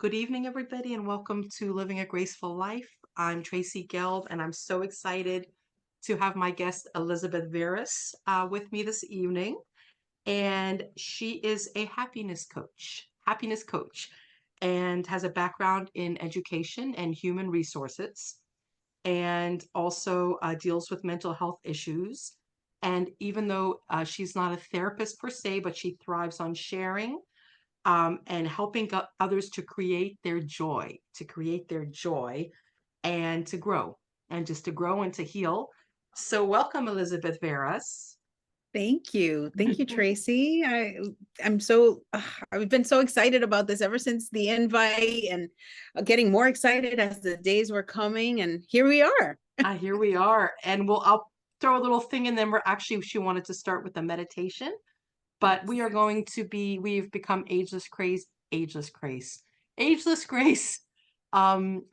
Good evening, everybody, and welcome to Living a Graceful Life. I'm Tracy Gelb, and I'm so excited to have my guest Elizabeth Veras with me this evening. And she is a happiness coach, and has a background in education and human resources, and also deals with mental health issues. And even though she's not a therapist per se, but she thrives on sharing and helping others to create their joy and to grow and just to grow and to heal. So welcome, Elizabeth Veras. Thank you. Thank you, Tracy. I've been so excited about this ever since the invite and getting more excited as the days were coming. And here we are. Here we are. And I'll throw a little thing in. Then she wanted to start with the meditation, but Yes. we've become ageless grace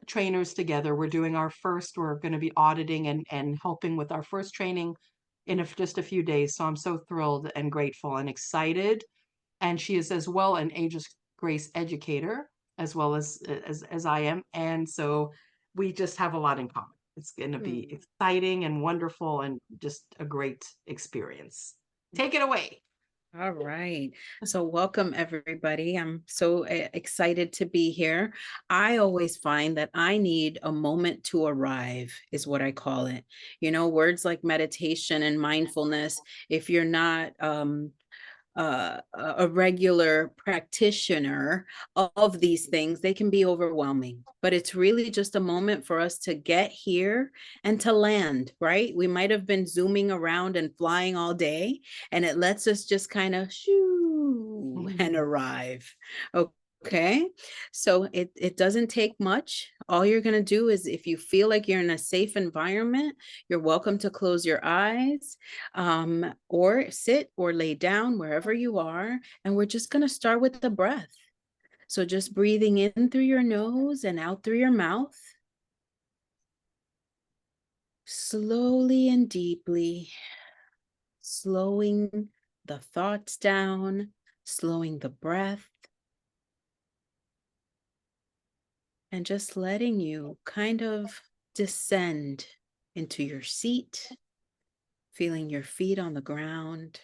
trainers together. We're going to be auditing and helping with our first training in just a few days. So I'm so thrilled and grateful and excited. And she is as well an ageless grace educator as well as I am. And so we just have a lot in common. It's going to be Hmm. exciting and wonderful and just a great experience. Take it away. All right. So, welcome everybody. I'm so excited to be here. I always find that I need a moment to arrive, is what I call it. Words like meditation and mindfulness, if you're not a regular practitioner of these things, they can be overwhelming. But it's really just a moment for us to get here and to land, right? We might have been zooming around and flying all day, and it lets us just kind of shoo and arrive. Okay. So it doesn't take much. All you're going to do is, if you feel like you're in a safe environment, you're welcome to close your eyes, or sit or lay down wherever you are. And we're just going to start with the breath. So just breathing in through your nose and out through your mouth, slowly and deeply, slowing the thoughts down, slowing the breath, and just letting you kind of descend into your seat, feeling your feet on the ground,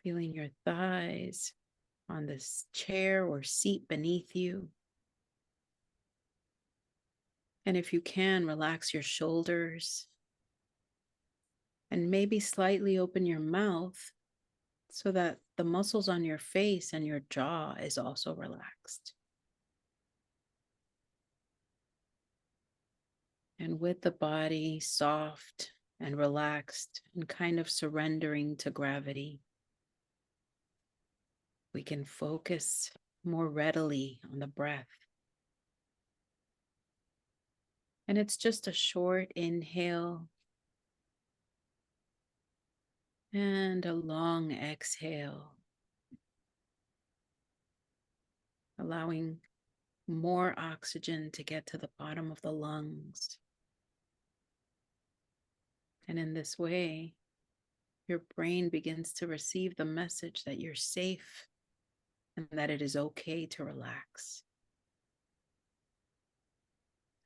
feeling your thighs on this chair or seat beneath you. And if you can, relax your shoulders and maybe slightly open your mouth so that the muscles on your face and your jaw is also relaxed. And with the body soft and relaxed and kind of surrendering to gravity, we can focus more readily on the breath. And it's just a short inhale and a long exhale, allowing more oxygen to get to the bottom of the lungs. And in this way, your brain begins to receive the message that you're safe and that it is okay to relax.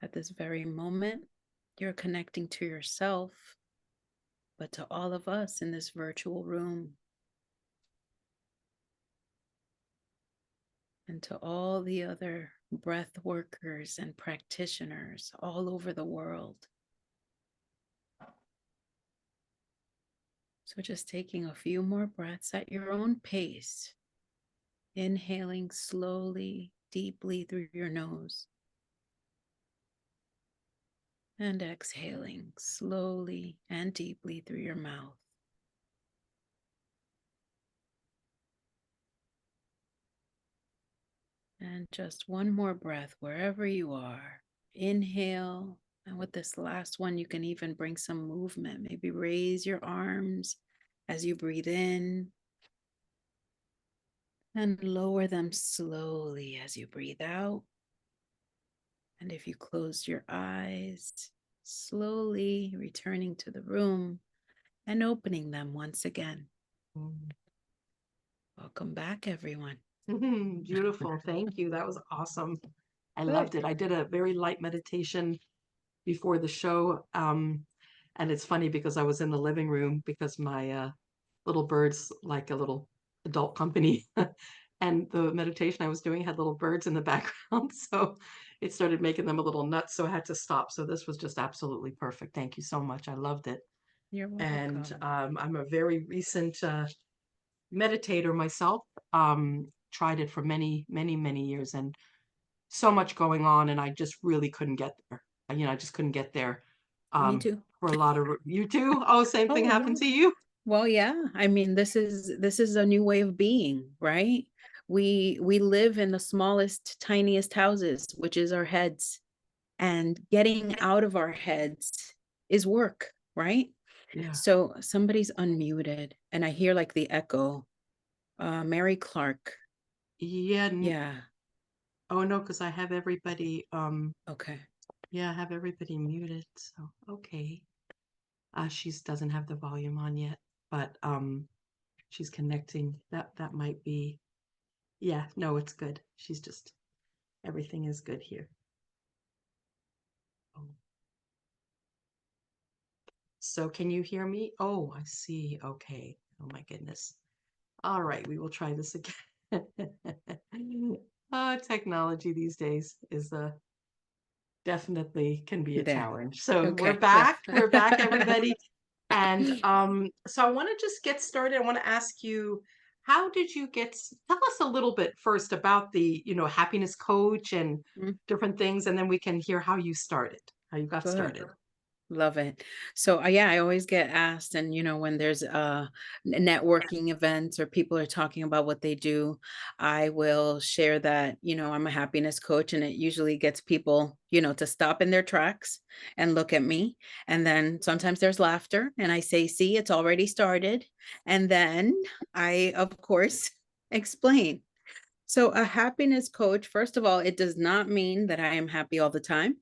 At this very moment, you're connecting to yourself, but to all of us in this virtual room, and to all the other breath workers and practitioners all over the world. So just taking a few more breaths at your own pace, inhaling slowly, deeply through your nose, and exhaling slowly and deeply through your mouth. And just one more breath wherever you are. Inhale. And with this last one, you can even bring some movement. Maybe raise your arms as you breathe in and lower them slowly as you breathe out. And if you close your eyes, slowly returning to the room and opening them once again. Welcome back, everyone. Beautiful. Thank you. That was awesome. I Good. loved it. I did a very light meditation before the show. And it's funny because I was in the living room because my little birds like a little adult company. And the meditation I was doing had little birds in the background. So it started making them a little nuts. So I had to stop. So this was just absolutely perfect. Thank you so much. I loved it. You're And welcome. I'm a very recent meditator myself. Tried it for many, many, many years and so much going on, and I just really couldn't get there. I just couldn't get there. Me Um, too. for a lot of you too. Oh, same thing Oh happened yeah. to you. Well, yeah. I mean, this is a new way of being, right? We live in the smallest, tiniest houses, which is our heads. And getting out of our heads is work, right? Yeah. So somebody's unmuted and I hear like the echo. Mary Clark. Yeah. Yeah. Oh no, because I have everybody. Okay. Yeah, I have everybody muted. So okay. She's doesn't have the volume on yet, but she's connecting. That might be. Yeah. No, it's good. She's just everything is good here. Oh. So can you hear me? Oh, I see. Okay. Oh my goodness. All right, we will try this again. Technology these days is definitely can be a There. challenge. So we're Okay. Good. back. We're back, everybody. And so I want to just get started. I want to ask you, how did you tell us a little bit first about the, happiness coach and Mm, different things, and then we can hear how you started, how you got good. started. Love it. So, yeah, I always get asked, and when there's networking events or people are talking about what they do, I will share that, I'm a happiness coach, and it usually gets people, to stop in their tracks and look at me. And then sometimes there's laughter, and I say, see, it's already started. And then I, of course, explain. So, a happiness coach, first of all, it does not mean that I am happy all the time.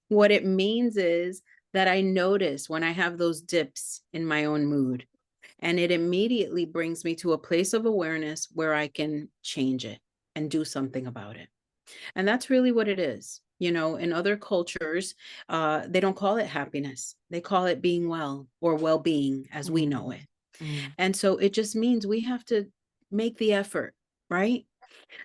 What it means is that I notice when I have those dips in my own mood, and it immediately brings me to a place of awareness where I can change it and do something about it. And that's really what it is. In other cultures, they don't call it happiness. They call it being well or well being as we know Mm, it. mm, And so it just means we have to make the effort, right?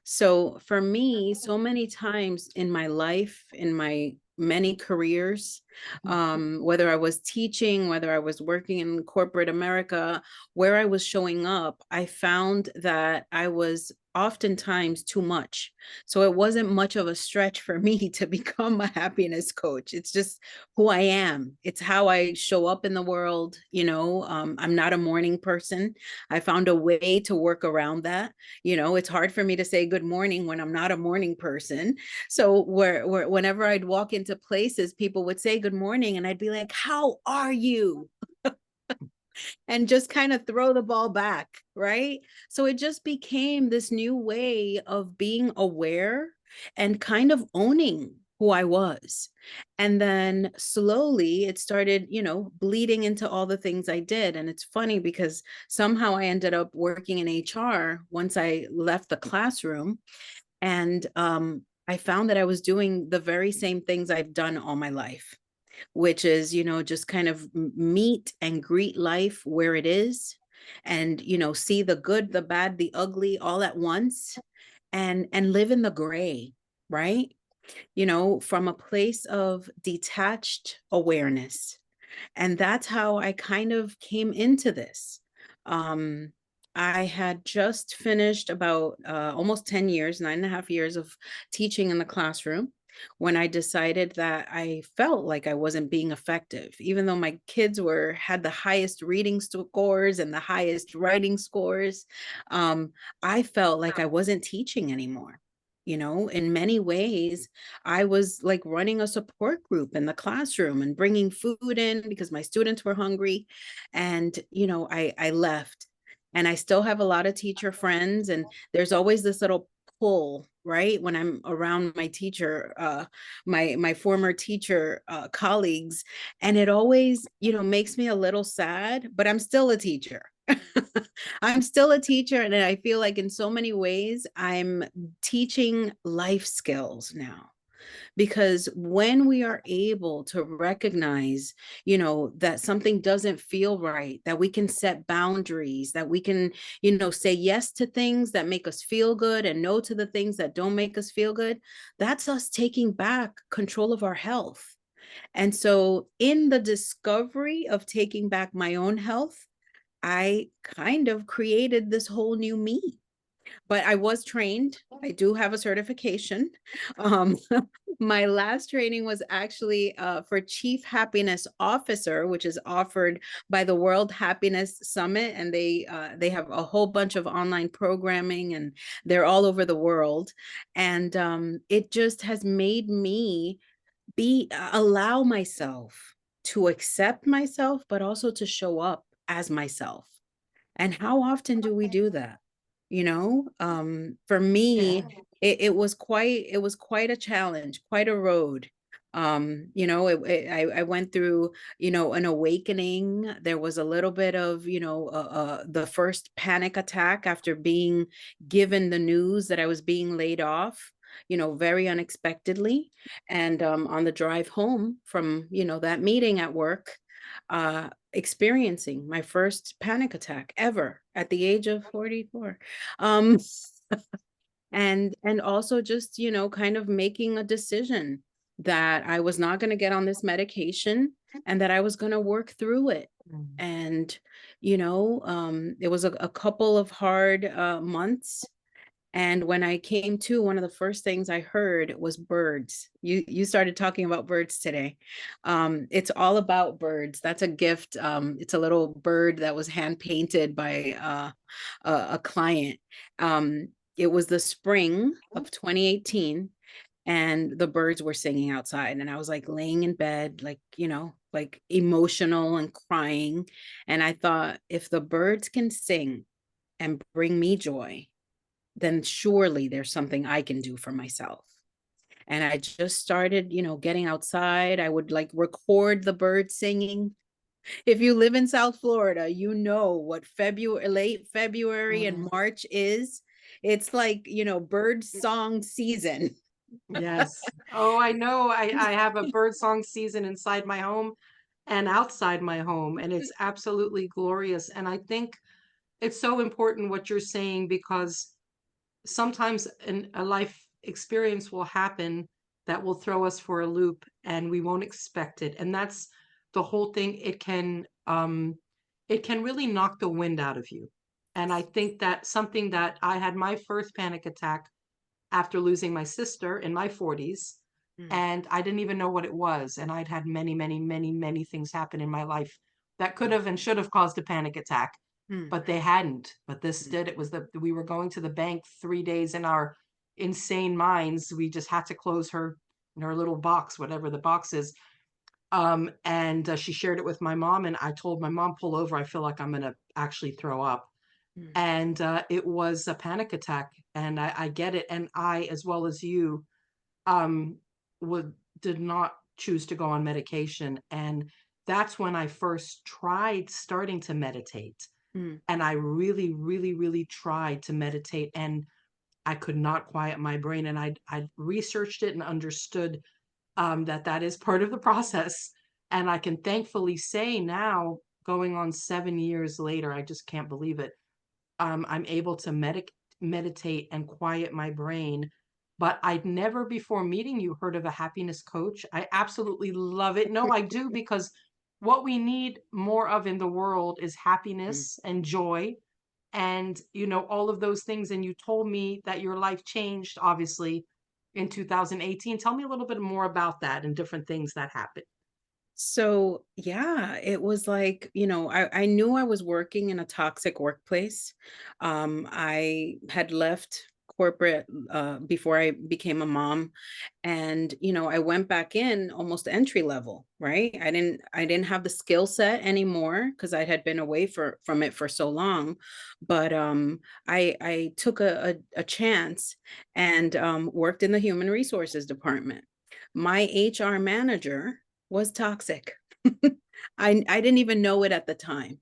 So for me, so many times in my life, in my many careers, whether I was teaching, whether I was working in corporate America, where I was showing up, I found that I was oftentimes too much. So it wasn't much of a stretch for me to become a happiness coach. It's just who I am. It's how I show up in the world. I'm not a morning person. I found a way to work around that. It's hard for me to say good morning when I'm not a morning person. So whenever I'd walk into places, people would say good morning and I'd be like, how are you? And just kind of throw the ball back, right? So it just became this new way of being aware and kind of owning who I was. And then slowly it started, bleeding into all the things I did. And it's funny because somehow I ended up working in HR once I left the classroom. And I found that I was doing the very same things I've done all my life, which is, just kind of meet and greet life where it is, and, see the good, the bad, the ugly all at once, and live in the gray, right? From a place of detached awareness. And that's how I kind of came into this. Um, I had just finished about almost 10 years, 9.5 years of teaching in the classroom when I decided that I felt like I wasn't being effective, even though my kids had the highest reading scores and the highest writing scores. Um, I felt like I wasn't teaching anymore. In many ways, I was like running a support group in the classroom and bringing food in because my students were hungry. And, I left, and I still have a lot of teacher friends. And there's always this little pull, right? When I'm around my teacher, my former teacher colleagues. And it always, makes me a little sad, but I'm still a teacher. I'm still a teacher, and I feel like in so many ways I'm teaching life skills now. Because when we are able to recognize, that something doesn't feel right, that we can set boundaries, that we can, say yes to things that make us feel good and no to the things that don't make us feel good, that's us taking back control of our health. And so, in the discovery of taking back my own health, I kind of created this whole new me. But I was trained. I do have a certification. Um, my last training was actually for Chief Happiness Officer, which is offered by the World Happiness Summit, and they have a whole bunch of online programming, and they're all over the world. And it just has made me be allow myself to accept myself, but also to show up as myself. And how often do we do that? For Yeah. me, it was quite a challenge, quite a road. I went through, an awakening. There was a little bit of, the first panic attack after being given the news that I was being laid off, very unexpectedly. And on the drive home from, that meeting at work, experiencing my first panic attack ever at the age of 44. Um, and also just, kind of making a decision that I was not going to get on this medication and that I was going to work through it. Mm. And, it was a couple of hard months, and when I came to, one of the first things I heard was birds. You started talking about birds today. It's all about birds. That's a gift. It's a little bird that was hand painted by a client. It was the spring of 2018, and the birds were singing outside. And I was like laying in bed, like, like emotional and crying. And I thought, if the birds can sing and bring me joy, then surely there's something I can do for myself. And I just started, getting outside. I would like record the birds singing. If you live in South Florida, you know what late February and Mm. March is. It's like, bird song season. Yes. Oh, I know. I have a birdsong season inside my home and outside my home, and it's absolutely glorious. And I think it's so important what you're saying because sometimes a life experience will happen that will throw us for a loop and we won't expect it. And that's the whole thing. It can really knock the wind out of you. And I think that something that I had my first panic attack after losing my sister in my 40s, Mm, and I didn't even know what it was. And I'd had many, many, many, many things happen in my life that could have and should have caused a panic attack, mm, but they hadn't. But this mm, did. It was we were going to the bank 3 days in our insane minds. We just had to close her in her little box, whatever the box is. And she shared it with my mom, and I told my mom, pull over. I feel like I'm going to actually throw up. mm, And it was a panic attack. And I get it. And I, as well as you, um, would did not choose to go on medication. And that's when I first tried starting to meditate. mm, And I really, really, really tried to meditate, and I could not quiet my brain. And I researched it and understood that that is part of the process. And I can thankfully say now, going on 7 years later, I just can't believe it. I'm able to meditate and quiet my brain. But I'd never before meeting you heard of a happiness coach. I absolutely love it. No, I do, because what we need more of in the world is mm. happiness and joy and, all of those things. And you told me that your life changed, obviously, in 2018. Tell me a little bit more about that and different things that happened. So yeah, it was like, I knew I was working in a toxic workplace. I had left corporate before I became a mom. And, I went back in almost entry level, right? I didn't have the skill set anymore because I had been away from it for so long. But I took a chance and worked in the human resources department. My HR manager was toxic. I didn't even know it at the time.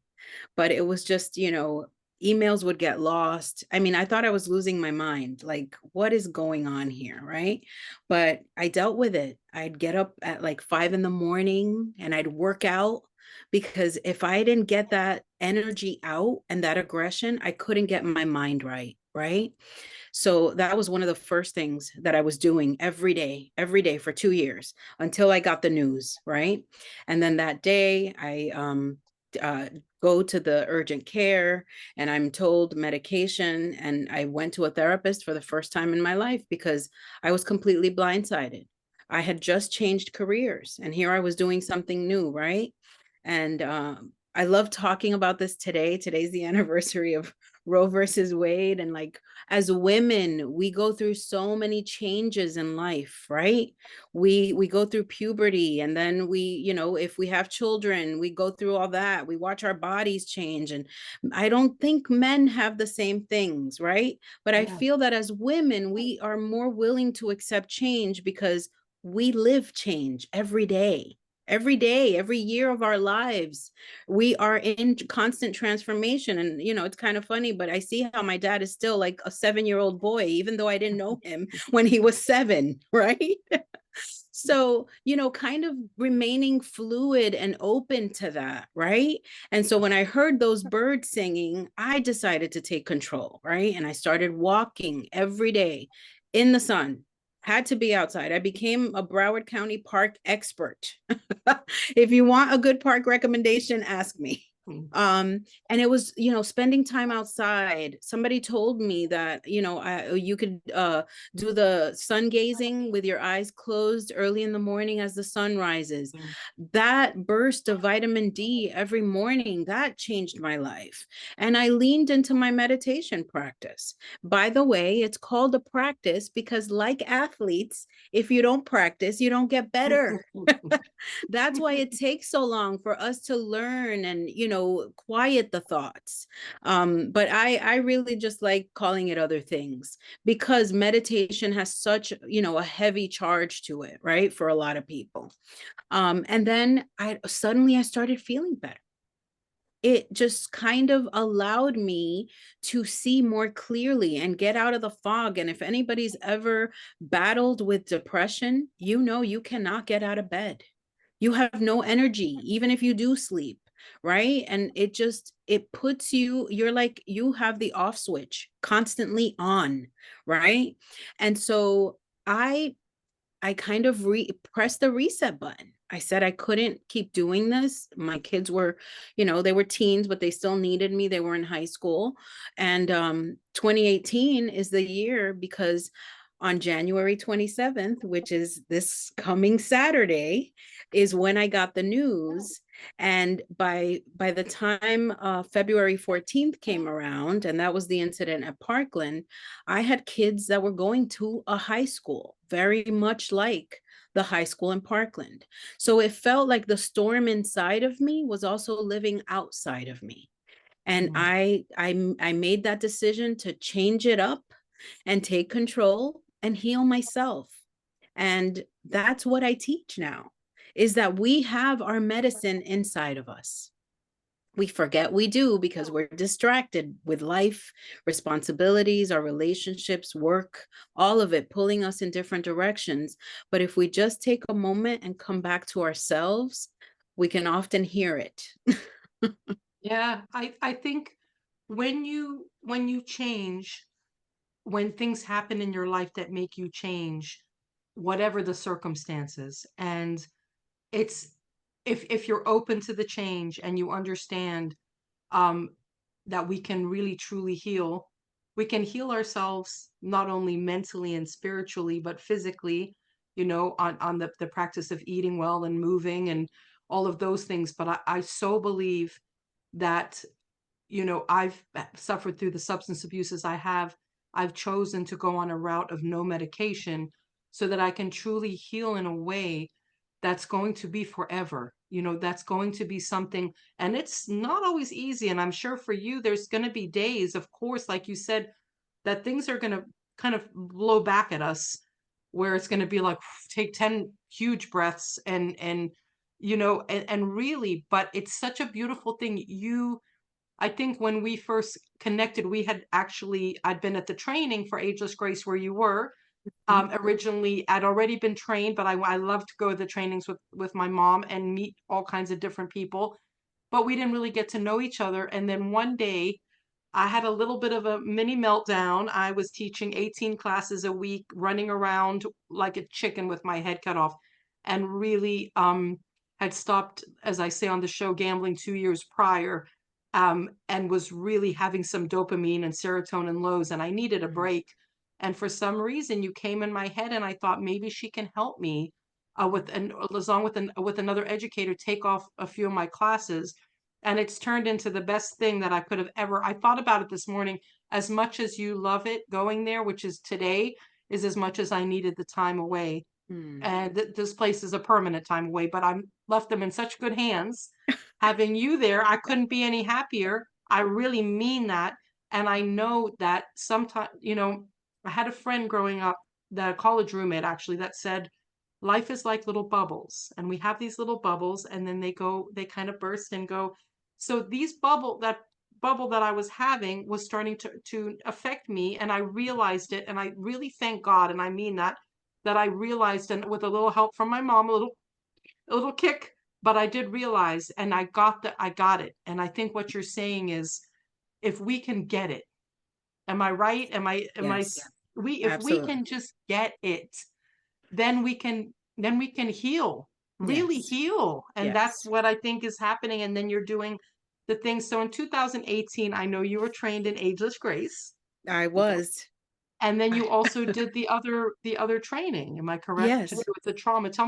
but it was just, emails would get lost. I mean, I thought I was losing my mind. Like, what is going on here? Right. But I dealt with it. I'd get up at like 5 in the morning and I'd work out, because if I didn't get that energy out and that aggression, I couldn't get my mind right. Right. So that was one of the first things that I was doing every day for 2 years until I got the news, right? And then that day, I uh, go to the urgent care and I'm told medication. And I went to a therapist for the first time in my life because I was completely blindsided. I had just changed careers and here I was doing something new, right? And I love talking about this today. Today's the anniversary of Roe versus Wade. And like, as women, we go through so many changes in life, right? We go through puberty, and then we, if we have children, we go through all that. We watch our bodies change. And I don't think men have the same things, right? But I Yeah, feel that as women, we are more willing to accept change because we live change every day, every year of our lives. We are in constant transformation. And, it's kind of funny, but I see how my dad is still like a 7-year-old boy, even though I didn't know him when he was 7, right? So, kind of remaining fluid and open to that, right? And so when I heard those birds singing, I decided to take control, right? And I started walking every day in the sun. Had to be outside. I became a Broward County park expert. If you want a good park recommendation, ask me. mm, And it was, spending time outside. Somebody told me that, you could do the sun gazing with your eyes closed early in the morning as the sun rises. mm, That burst of vitamin D every morning, that changed my life. And I leaned into my meditation practice. By the way, it's called a practice because, like athletes, if you don't practice, you don't get better. That's why it takes so long for us to learn and, quiet the thoughts. But I really just like calling it other things because meditation has such, a heavy charge to it, right? For a lot of people. And then I started feeling better. It just kind of allowed me to see more clearly and get out of the fog. And if anybody's ever battled with depression, you cannot get out of bed. You have no energy, even if you do sleep, right? And it puts you're like, you have the off switch constantly on, right? And so I I kind of pressed the reset button. I said I couldn't keep doing this. My kids were, they were teens, but they still needed me. They were in high school. And 2018 is the year because on January 27th, which is this coming Saturday, is when I got the news. And by the time February 14th came around, and that was the incident at Parkland, I had kids that were going to a high school, very much like the high school in Parkland. So it felt like the storm inside of me was also living outside of me. And mm. I made that decision to change it up and take control and heal myself. And that's what I teach now, is that we have our medicine inside of us. We forget we do because we're distracted with life, responsibilities, our relationships, work, all of it pulling us in different directions. But if we just take a moment and come back to ourselves, we can often hear it. Yeah, I think when you change, when things happen in your life that make you change, whatever the circumstances, and it's if you're open to the change and you understand um that we can really truly heal, we can heal ourselves not only mentally and spiritually but physically, on the practice of eating well and moving and all of those things. But I so believe that, I've suffered through the substance abuses I have. I've chosen to go on a route of no medication so that I can truly heal in a way that's going to be forever. That's going to be something, and it's not always easy. And I'm sure for you, there's going to be days, of course, like you said, that things are going to kind of blow back at us, where it's going to be like, take 10 huge breaths and really, but it's such a beautiful thing. I think when we first connected, we had actually, I'd been at the training for Ageless Grace where you were. Originally, I'd already been trained, but I love to go to the trainings with my mom and meet all kinds of different people. But we didn't really get to know each other. And then one day, I had a little bit of a mini meltdown. I was teaching 18 classes a week, running around like a chicken with my head cut off, and really had stopped, as I say on the show, gambling 2 years prior, and was really having some dopamine and serotonin lows, and I needed a break. And for some reason, you came in my head, and I thought maybe she can help me with an along with another educator, take off a few of my classes, and it's turned into the best thing that I could have ever. I thought about it this morning. As much as you love it going there, which is today, is as much as I needed the time away. Mm. And this place is a permanent time away, but I'm left them in such good hands. Having you there, I couldn't be any happier. I really mean that. And I know that sometimes, I had a friend growing up, the college roommate actually, that said, life is like little bubbles. And we have these little bubbles, and then they kind of burst and go. So that bubble that I was having was starting to affect me. And I realized it. And I really thank God. And I mean that I realized, and with a little help from my mom, a little kick, but I did realize, and I got it. And I think what you're saying is, if we can get it, am I right? Yes, We, if we absolutely. can just get it, then we can heal, really Yes, heal. And that's yes, what I think is happening. And then you're doing the things. So in 2018, I know you were trained in Ageless Grace. I was. And then you I- also did the other training, am I correct? To do Yes. with the trauma. Tell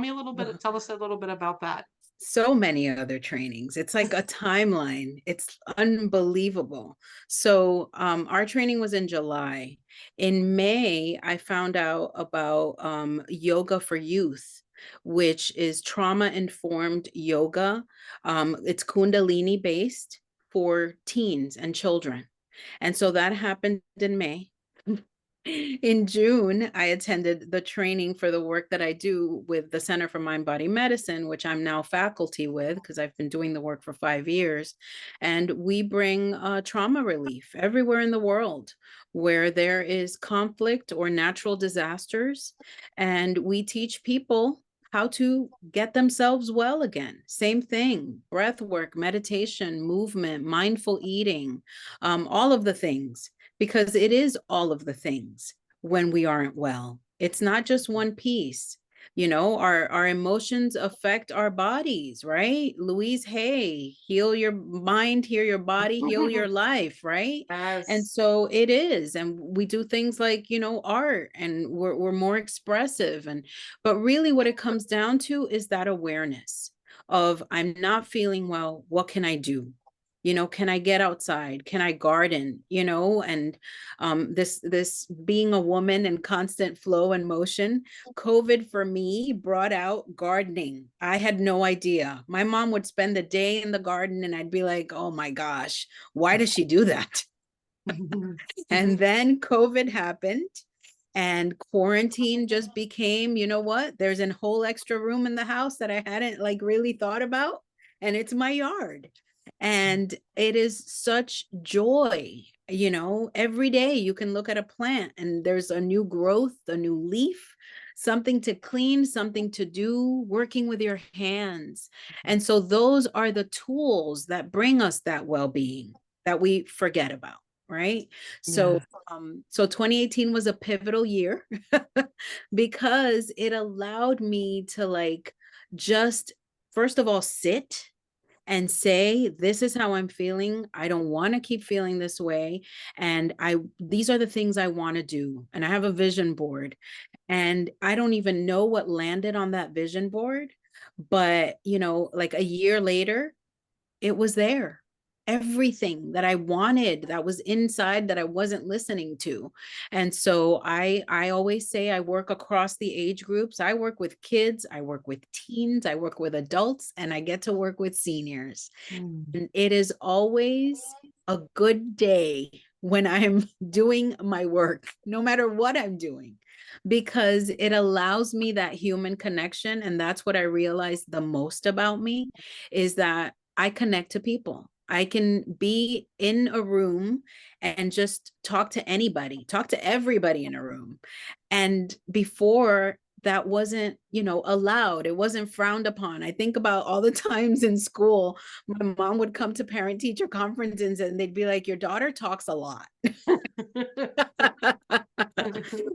us a little bit about that. So many other trainings. It's like a timeline. It's unbelievable. So our training was in July. In May, I found out about yoga for youth, which is trauma-informed yoga. It's Kundalini based for teens and children. And so that happened in May. In June, I attended the training for the work that I do with the Center for Mind Body Medicine, which I'm now faculty with because I've been doing the work for 5 years. And we bring trauma relief everywhere in the world where there is conflict or natural disasters. And we teach people how to get themselves well again. Same thing, breath work, meditation, movement, mindful eating, all of the things, because it is all of the things when we aren't well. It's not just one piece. Our emotions affect our bodies, right? Louise Hay, heal your mind, heal your body, heal your life, right? And Yes. so it is. And we do things like, art, and we're more expressive. But really what it comes down to is that awareness of, I'm not feeling well. What can I do? Can I get outside? Can I garden? And this being a woman in constant flow and motion, COVID for me brought out gardening. I had no idea. My mom would spend the day in the garden, and I'd be like, oh my gosh, why does she do that? And then COVID happened, and quarantine just became, you know what? There's a whole extra room in the house that I hadn't like really thought about, and it's my yard. And it is such joy. Every day you can look at a plant and there's a new growth, a new leaf, something to clean, something to do, working with your hands. And so those are the tools that bring us that well-being that we forget about, right? So Yeah. so 2018 was a pivotal year because it allowed me to like just first of all sit and say, this is how I'm feeling. I don't want to keep feeling this way. And these are the things I want to do. And I have a vision board, and I don't even know what landed on that vision board. But, like a year later, it was there. Everything that I wanted that was inside that I wasn't listening to. And so I always say I work across the age groups. I work with kids, I work with teens, I work with adults, and I get to work with seniors. Mm. And it is always a good day when I'm doing my work, no matter what I'm doing, because it allows me that human connection. And that's what I realized the most about me, is that I connect to people. I can be in a room and just talk to anybody, talk to everybody in a room. And before, that wasn't, allowed. It wasn't frowned upon. I think about all the times in school, my mom would come to parent teacher conferences and they'd be like, your daughter talks a lot.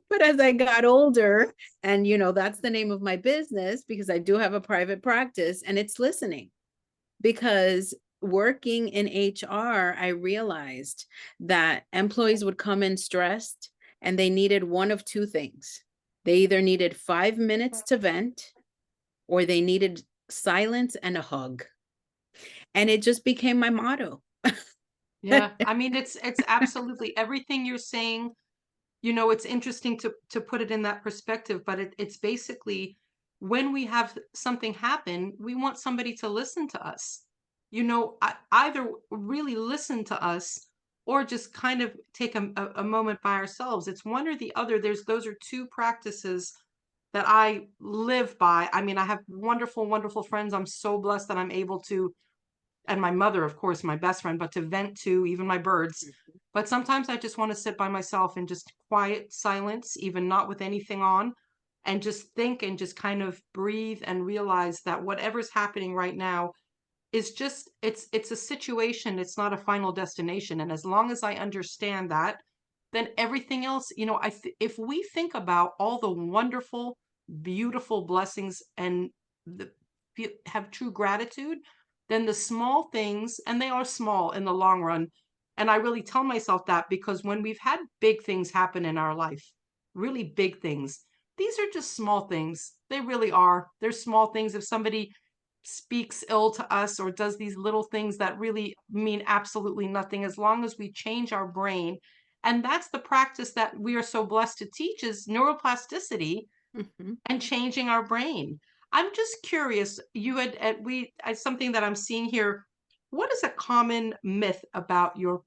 But as I got older, and that's the name of my business, because I do have a private practice, and it's listening. Because working in HR, I realized that employees would come in stressed and they needed one of two things. They either needed 5 minutes to vent, or they needed silence and a hug. And it just became my motto. Yeah, I mean, it's absolutely everything you're saying. It's interesting to put it in that perspective, but it's basically when we have something happen, we want somebody to listen to us. Either really listen to us or just kind of take a moment by ourselves. It's one or the other. Those are two practices that I live by. I mean, I have wonderful, wonderful friends. I'm so blessed that I'm able to, and my mother, of course, my best friend, but to vent to, even my birds. But sometimes I just want to sit by myself in just quiet silence, even not with anything on, and just think and just kind of breathe and realize that whatever's happening right now is just it's a situation, it's not a final destination. And as long as I understand that, then everything else, if we think about all the wonderful, beautiful blessings and the, have true gratitude, then the small things, and they are small in the long run. And I really tell myself that because when we've had big things happen in our life, really big things, these are just small things. They really are. They're small things. If somebody speaks ill to us or does these little things that really mean absolutely nothing, as long as we change our brain. And that's the practice that we are so blessed to teach, is neuroplasticity Mhm. and changing our brain. I'm just curious, you had something that I'm seeing here. What is a common myth about your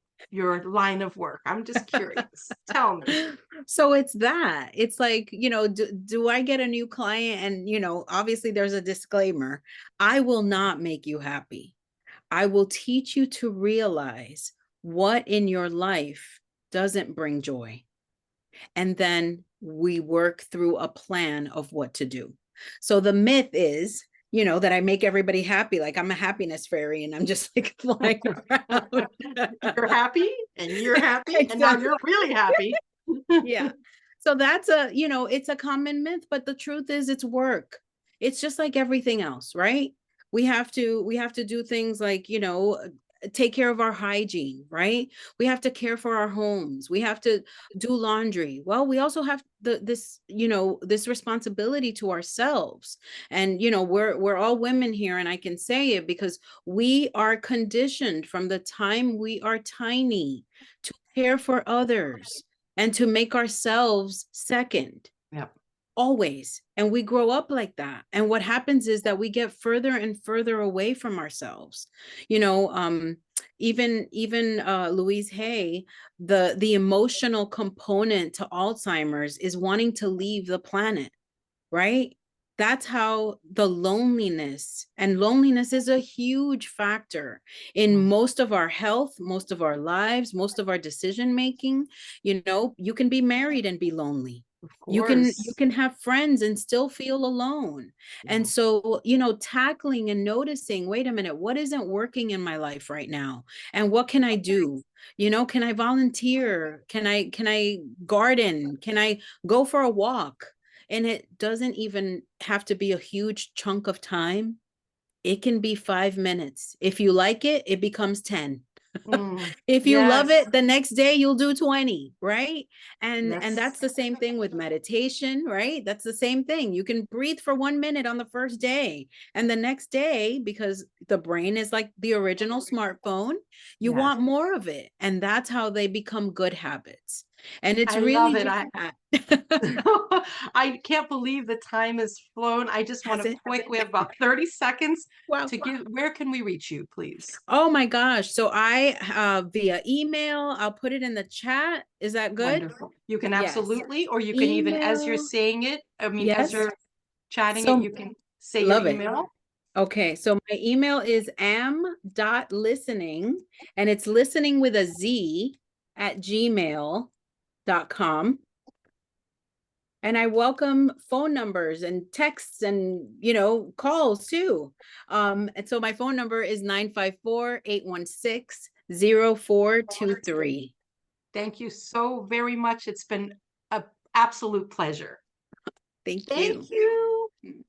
line of work? I'm just curious. Tell me. So it's that. It's like, do I get a new client? And, obviously there's a disclaimer. I will not make you happy. I will teach you to realize what in your life doesn't bring joy. And then we work through a plan of what to do. So the myth is, that I make everybody happy. Like I'm a happiness fairy and I'm just like flying around. You're happy and you're happy and now Exactly. you're really happy. Yeah. So that's it's a common myth, but the truth is it's work. It's just like everything else, right? We have to do things like, take care of our hygiene, right? We have to care for our homes. We have to do laundry. Well, we also have this responsibility to ourselves. And we're all women here, and I can say it because we are conditioned from the time we are tiny to care for others and to make ourselves second, Yeah. always. And we grow up like that. And what happens is that we get further and further away from ourselves. You know, even Louise Hay, the emotional component to Alzheimer's is wanting to leave the planet, right? That's how the loneliness is a huge factor in Mm. most of our health, most of our lives, most of our decision making. You can be married and be lonely. Of You course. can have friends and still feel alone. And Yeah. so, tackling and noticing, wait a minute, what isn't working in my life right now? And what can I do? Can I volunteer? Can I garden? Can I go for a walk? And it doesn't even have to be a huge chunk of time. It can be 5 minutes. If you like it, it becomes 10. Mm. If you love Yes. it, the next day you'll do 20, right? And Yes. that's the same thing with meditation, right? That's the same thing. You can breathe for 1 minute on the first day, and the next day, because the brain is like the original smartphone, you Yes. want more of it. And that's how they become good habits. And it's I love really it. just I that. I can't believe the time has flown. I just want Has to it? quick, we have about 30 seconds Wow. to give, where can we reach you, please? Oh my gosh. So I via email, I'll put it in the chat. Is that good? Wonderful. You can Yes. absolutely, or you can even, as you're Email. saying it, I mean, as Yes. you're chatting it, So you can say your love it. email. Okay, so my email is am.listening, and it's listening with a Z at gmail.com. And I welcome phone numbers and texts and, calls too. And so my phone number is 954-816-0423. Thank you so very much. It's been an absolute pleasure. Thank Thank you. you.